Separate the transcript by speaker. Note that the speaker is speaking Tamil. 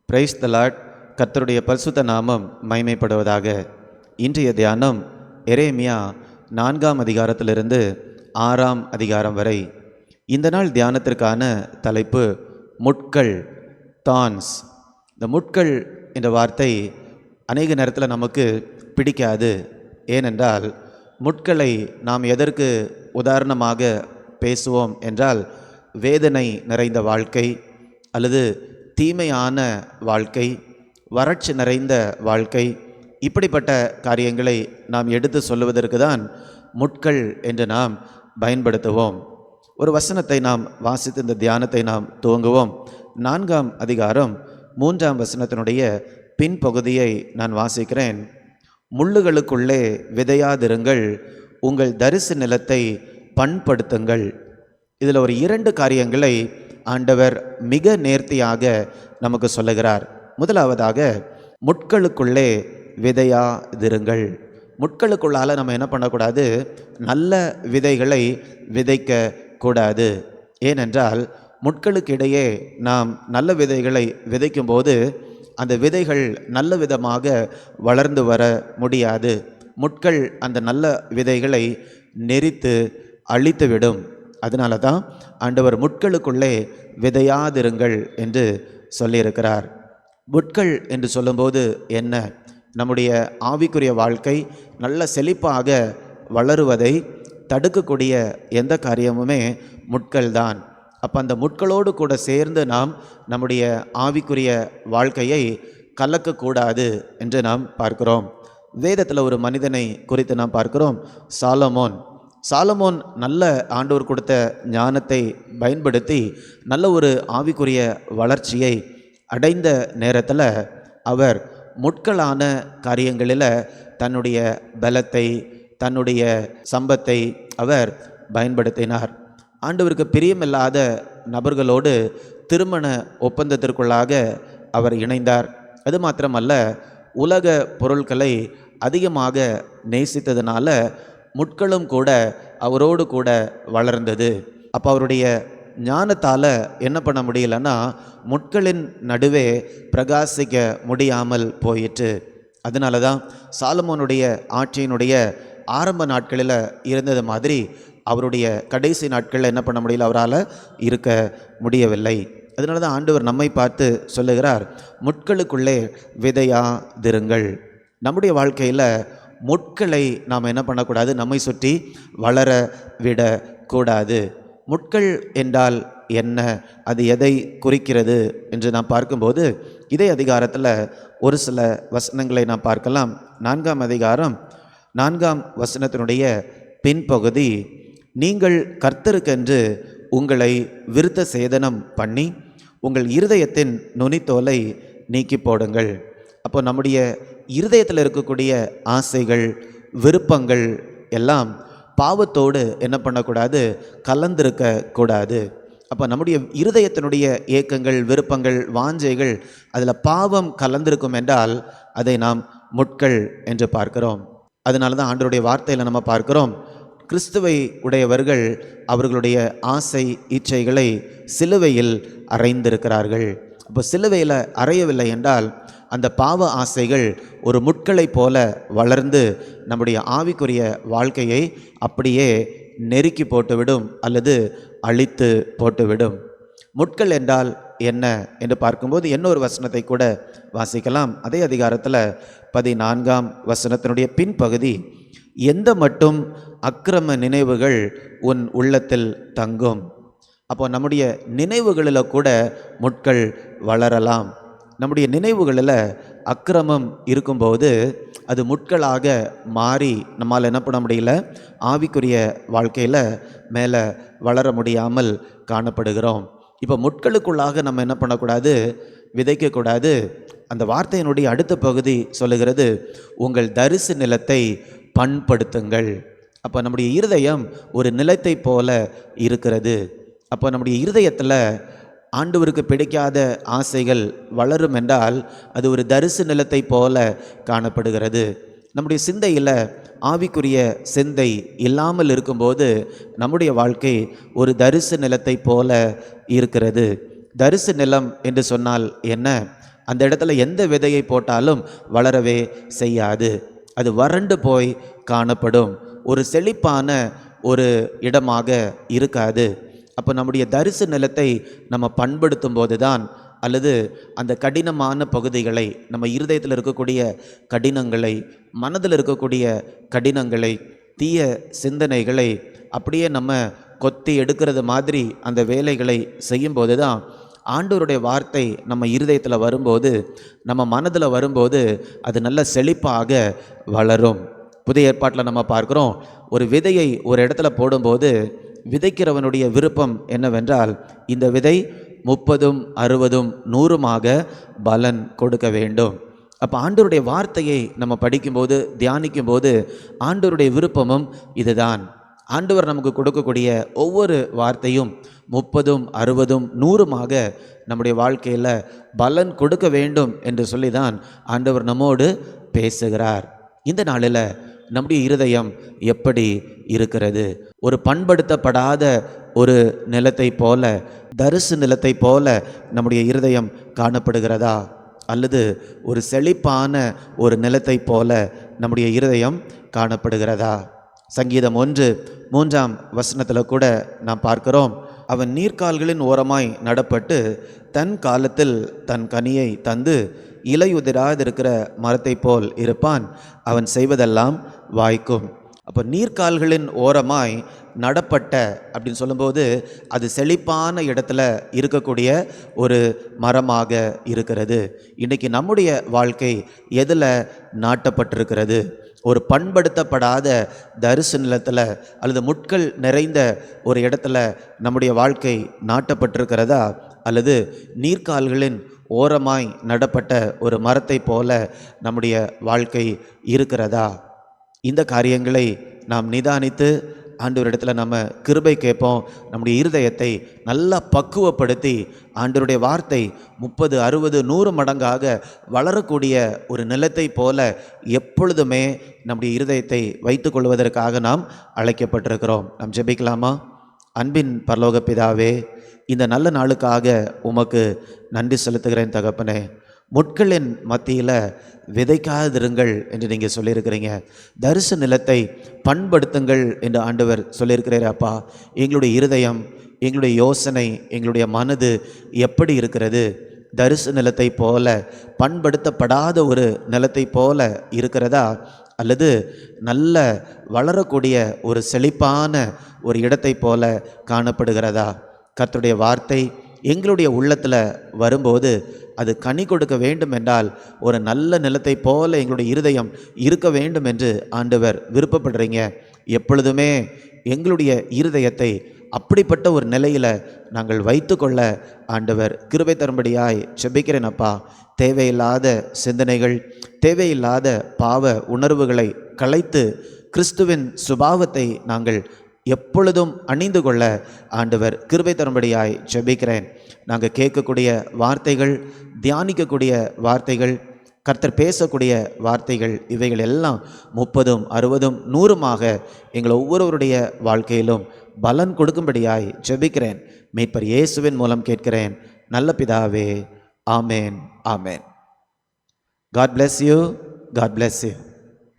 Speaker 1: Praise the Lord. கர்த்தருடைய பரிசுத்த நாமம் மகிமைப்படுவதாக. இன்றைய தியானம் எரேமியா 4ஆம் அதிகாரத்திலிருந்து 6ஆம் அதிகாரம் வரை. இந்த நாள் தியானத்திற்கான தலைப்பு முட்கள், தான்ஸ். இந்த முட்கள் என்ற வார்த்தை அநேக நேரத்தில் நமக்கு பிடிக்காது. ஏனென்றால் முட்களை நாம் எதற்கு உதாரணமாக பேசுவோம் என்றால், வேதனை நிறைந்த வாழ்க்கை அல்லது தீமையான வாழ்க்கை, வறட்சி நிறைந்த வாழ்க்கை, இப்படிப்பட்ட காரியங்களை நாம் எடுத்து சொல்லுவதற்கு தான் முட்கள் என்று நாம் பயன்படுத்துவோம். ஒரு வசனத்தை நாம் வாசித்து இந்த தியானத்தை நாம் துவங்குவோம். 4ஆம் அதிகாரம் 3ஆம் வசனத்தினுடைய பின்பகுதியை நான் வாசிக்கிறேன். முள்ளுகளுக்குள்ளே விதையாதிருங்கள், உங்கள் தரிசு நிலத்தை பண்படுத்துங்கள். இதில் ஒரு 2 காரியங்களை ஆண்டவர் மிக நேர்த்தியாக நமக்கு சொல்லுகிறார். முதலாவதாக, முட்களுக்குள்ளே விதையாதிருங்கள். முட்களுக்குள்ளால் நம்ம என்ன பண்ணக்கூடாது? நல்ல விதைகளை விதைக்க கூடாது. ஏனென்றால் முட்களுக்கு இடையே நாம் நல்ல விதைகளை விதைக்கும் போது அந்த விதைகள் நல்ல விதமாக வளர்ந்து வர முடியாது. முட்கள் அந்த நல்ல விதைகளை நெரித்து அழித்துவிடும். அதனால தான் ஆண்டவர் முட்களுக்குள்ளே விதையாதிருங்கள் என்று சொல்லியிருக்கிறார். முட்கள் என்று சொல்லும்போது என்ன? நம்முடைய ஆவிக்குரிய வாழ்க்கை நல்ல செழிப்பாக வளருவதை தடுக்கக்கூடிய எந்த காரியமுமே முட்கள் தான். அப்போ அந்த முட்களோடு கூட சேர்ந்து நாம் நம்முடைய ஆவிக்குரிய வாழ்க்கையை கலக்கக்கூடாது என்று நாம் பார்க்கிறோம். வேதத்தில் ஒரு மனிதனை குறித்து நாம் பார்க்கிறோம், சாலமோன் நல்ல ஆண்டவர் கொடுத்த ஞானத்தை பயன்படுத்தி நல்ல ஒரு ஆவிக்குரிய வளர்ச்சியை அடைந்த நேரத்தில் அவர் முட்களான காரியங்களில் தன்னுடைய பலத்தை, தன்னுடைய சம்பத்தை அவர் பயன்படுத்தினார். ஆண்டவருக்கு பிரியமில்லாத நபர்களோடு திருமண ஒப்பந்தத்திற்குள்ளாக அவர் இணைந்தார். அது மாத்திரமல்ல, உலக பொருட்களை அதிகமாக நேசித்ததுனால முட்களும் கூட அவரோடு கூட வளர்ந்தது. அப்போ அவருடைய ஞானத்தால் என்ன பண்ண முடியலன்னா, முட்களின் நடுவே பிரகாசிக்க முடியாமல் போயிற்று. அதனால தான் சாலமோனுடைய ஆட்சியினுடைய ஆரம்ப நாட்களில் இருந்தது மாதிரி அவருடைய கடைசி நாட்களில் என்ன பண்ண முடியல, அவரால் இருக்க முடியவில்லை. அதனால தான் ஆண்டவர் நம்மை பார்த்து சொல்லுகிறார், முட்களுக்குள்ளே விதையாதிருங்கள். நம்முடைய வாழ்க்கையில் முட்களை நாம் என்ன பண்ணக்கூடாது? நம்மை சுற்றி வளர விடக்கூடாது. முட்கள் என்றால் என்ன? அது எதை குறிக்கிறது என்று நாம் பார்க்கும்போது, இதே அதிகாரத்தில் ஒரு சில வசனங்களை நாம் பார்க்கலாம். 4ஆம் அதிகாரம் 4ஆம் வசனத்தினுடைய பின்பகுதி, நீங்கள் கர்த்தருக்கென்று உங்களை விருத்த சேதனம் பண்ணி உங்கள் இருதயத்தின் நுனித்தோலை நீக்கி போடுங்கள். அப்போ நம்முடைய இருதயத்தில் இருக்கக்கூடிய ஆசைகள், விருப்பங்கள் எல்லாம் பாவத்தோடு என்ன பண்ணக்கூடாது? கலந்திருக்க கூடாது. அப்போ நம்முடைய இருதயத்தினுடைய ஏக்கங்கள், விருப்பங்கள், வாஞ்சைகள் அதில் பாவம் கலந்திருக்கும் என்றால் அதை நாம் முட்கள் என்று பார்க்கிறோம். அதனால தான் ஆண்டவருடைய வார்த்தையில் நம்ம பார்க்கிறோம், கிறிஸ்துவை உடையவர்கள் அவர்களுடைய ஆசை இச்சைகளை சிலுவையில் அறைந்திருக்கிறார்கள். அப்போ சிலுவையில் அறையவில்லை என்றால் அந்த பாவ ஆசைகள் ஒரு முட்களைப் போல வளர்ந்து நம்முடைய ஆவிக்குரிய வாழ்க்கையை அப்படியே நெருக்கி போட்டுவிடும் அல்லது அழித்து போட்டுவிடும். முட்கள் என்றால் என்ன என்று பார்க்கும்போது இன்னொரு வசனத்தை கூட வாசிக்கலாம். அதே அதிகாரத்தில் 14ஆம் வசனத்தினுடைய பின்பகுதி, எந்த மட்டும் அக்கிரம நினைவுகள் உன் உள்ளத்தில் தங்கும். அப்போ நம்முடைய நினைவுகளில் கூட முட்கள் வளரலாம். நம்முடைய நினைவுகளில் அக்கிரமம் இருக்கும்போது அது முட்களாக மாறி நம்மால் என்ன பண்ண முடியல? ஆவிக்குரிய வாழ்க்கையில் மேலே வளர முடியாமல் காணப்படுகிறோம். இப்போ முட்களுக்குள்ளாக நம்ம என்ன பண்ணக்கூடாது? விதைக்கக்கூடாது. அந்த வார்த்தையினுடைய அடுத்த பகுதி சொல்லுகிறது, உங்கள் தரிசு நிலத்தை பண்படுத்துங்கள். அப்போ நம்முடைய இருதயம் ஒரு நிலத்தை போல இருக்கிறது. அப்போ நம்முடைய இருதயத்தில் ஆண்டவருக்கு பிடிக்காத ஆசைகள் வளரும் என்றால் அது ஒரு தரிசு நிலத்தை போல காணப்படுகிறது. நம்முடைய சிந்தையில் ஆவிக்குரிய சிந்தை இல்லாமல் இருக்கும்போது நம்முடைய வாழ்க்கை ஒரு தரிசு நிலத்தை போல இருக்கிறது. தரிசு நிலம் என்று சொன்னால் என்ன? அந்த இடத்துல எந்த விதையை போட்டாலும் வளரவே செய்யாது. அது வறண்டு போய் காணப்படும். ஒரு செழிப்பான ஒரு இடமாக இருக்காது. அப்போ நம்முடைய தரிசு நிலத்தை நம்ம பண்படுத்தும் போது தான், அல்லது அந்த கடினமான பகுதிகளை, நம்ம இருதயத்தில் இருக்கக்கூடிய கடினங்களை, மனதில் இருக்கக்கூடிய கடினங்களை, தீய சிந்தனைகளை அப்படியே நம்ம கொத்தி எடுக்கிறது மாதிரி அந்த வேலைகளை செய்யும்போது தான் ஆண்டவருடைய வார்த்தை நம்ம இருதயத்தில் வரும்போது, நம்ம மனதில் வரும்போது அது நல்ல செழிப்பாக வளரும். புதிய ஏற்பாட்டில் நம்ம பார்க்குறோம், ஒரு விதையை ஒரு இடத்துல போடும்போது விதைக்கிறவனுடைய விருப்பம் என்னவென்றால், இந்த விதை 30, 60, 100 பலன் கொடுக்க வேண்டும். அப்போ ஆண்டவருடைய வார்த்தையை நம்ம படிக்கும்போது, தியானிக்கும்போது ஆண்டவருடைய விருப்பமும் இதுதான். ஆண்டவர் நமக்கு கொடுக்கக்கூடிய ஒவ்வொரு வார்த்தையும் 30, 60, 100 நம்முடைய வாழ்க்கையில் பலன் கொடுக்க வேண்டும் என்று சொல்லி தான் ஆண்டவர் நம்மோடு பேசுகிறார். இந்த நாளில் நம்முடைய இருதயம் எப்படி இருக்கிறது? ஒரு பண்படுத்தப்படாத ஒரு நிலத்தை போல, தரிசு நிலத்தை போல நம்முடைய இருதயம் காணப்படுகிறதா? அல்லது ஒரு செழிப்பான ஒரு நிலத்தை போல நம்முடைய இருதயம் காணப்படுகிறதா? சங்கீதம் 1:3 கூட நாம் பார்க்கிறோம், அவன் நீர்க்கால்களின் ஓரமாய் நடப்பட்டு தன் காலத்தில் தன் கனியை தந்து இலையுதிராதிருக்கிற மரத்தை போல் இருப்பான், அவன் செய்வதெல்லாம் வாய்க்கும். அப்போ நீர்க்கால்களின் ஓரமாய் நடப்பட்ட அப்படின்னு சொல்லும்போது அது செழிப்பான இடத்துல இருக்கக்கூடிய ஒரு மரமாக இருக்கிறது. இன்றைக்கி நம்முடைய வாழ்க்கை எதில் நாட்டப்பட்டிருக்கிறது? ஒரு பண்படுத்தப்படாத தரிசு நிலத்தில் அல்லது முட்கள் நிறைந்த ஒரு இடத்துல நம்முடைய வாழ்க்கை நாட்டப்பட்டிருக்கிறதா? அல்லது நீர்க்கால்களின் ஓரமாய் நடப்பட்ட ஒரு மரத்தை போல நம்முடைய வாழ்க்கை இருக்கிறதா? இந்த காரியங்களை நாம் நிதானித்து ஆண்டவரிடத்தில் நம்ம கிருபை கேட்போம். நம்முடைய இருதயத்தை நல்லா பக்குவப்படுத்தி ஆண்டவருடைய வார்த்தை 30, 60, 100 மடங்காக வளரக்கூடிய ஒரு நிலத்தை போல எப்பொழுதுமே நம்முடைய இருதயத்தை வைத்து கொள்வதற்காக நாம் அழைக்கப்பட்டிருக்கிறோம். நாம் ஜெபிக்கலாமா? அன்பின் பரலோக பிதாவே, இந்த நல்ல நாளுக்காக உமக்கு நன்றி செலுத்துகிறேன் தகப்பனே. முட்களின் மத்தியில் விதைக்காதிருங்கள் என்று நீங்கள் சொல்லியிருக்கிறீங்க. தரிசு நிலத்தை பண்படுத்துங்கள் என்று ஆண்டவர் சொல்லியிருக்கிறார். அப்பா, எங்களுடைய இருதயம், எங்களுடைய யோசனை, எங்களுடைய மனது எப்படி இருக்கிறது? தரிசு நிலத்தை போல, பண்படுத்தப்படாத ஒரு நிலத்தை போல இருக்கிறதா? அல்லது நல்ல வளரக்கூடிய ஒரு செழிப்பான ஒரு இடத்தை போல காணப்படுகிறதா? கர்த்தருடைய வார்த்தை எங்களுடைய உள்ளத்தில் வரும்போது அது கனி கொடுக்க வேண்டும் என்றால் ஒரு நல்ல நிலத்தை போல எங்களுடைய இருதயம் இருக்க வேண்டும் என்று ஆண்டவர் விருப்பப்படுறீங்க. எப்பொழுதுமே எங்களுடைய இருதயத்தை அப்படிப்பட்ட ஒரு நிலையில் நாங்கள் வைத்து கொள்ள ஆண்டவர் கிருபை தரும்படியாய் ஜெபிக்கிறேன். அப்பா, தேவையில்லாத சிந்தனைகள், தேவையில்லாத பாவ உணர்வுகளை களைத்து கிறிஸ்துவின் சுபாவத்தை நாங்கள் எப்பொழுதும் அணிந்து கொள்ள ஆண்டவர் கிருபை தரும்படியாய் ஜெபிக்கிறேன். நாங்கள் கேட்கக்கூடிய வார்த்தைகள், தியானிக்கக்கூடிய வார்த்தைகள், கர்த்தர் பேசக்கூடிய வார்த்தைகள், இவைகள் எல்லாம் 30, 60, 100 எங்கள் ஒவ்வொருவருடைய வாழ்க்கையிலும் பலன் கொடுக்கும்படியாய் ஜெபிக்கிறேன். மீட்பர் இயேசுவின் மூலம் கேட்கிறேன் நல்ல பிதாவே. ஆமேன், ஆமேன். God bless you. God bless you.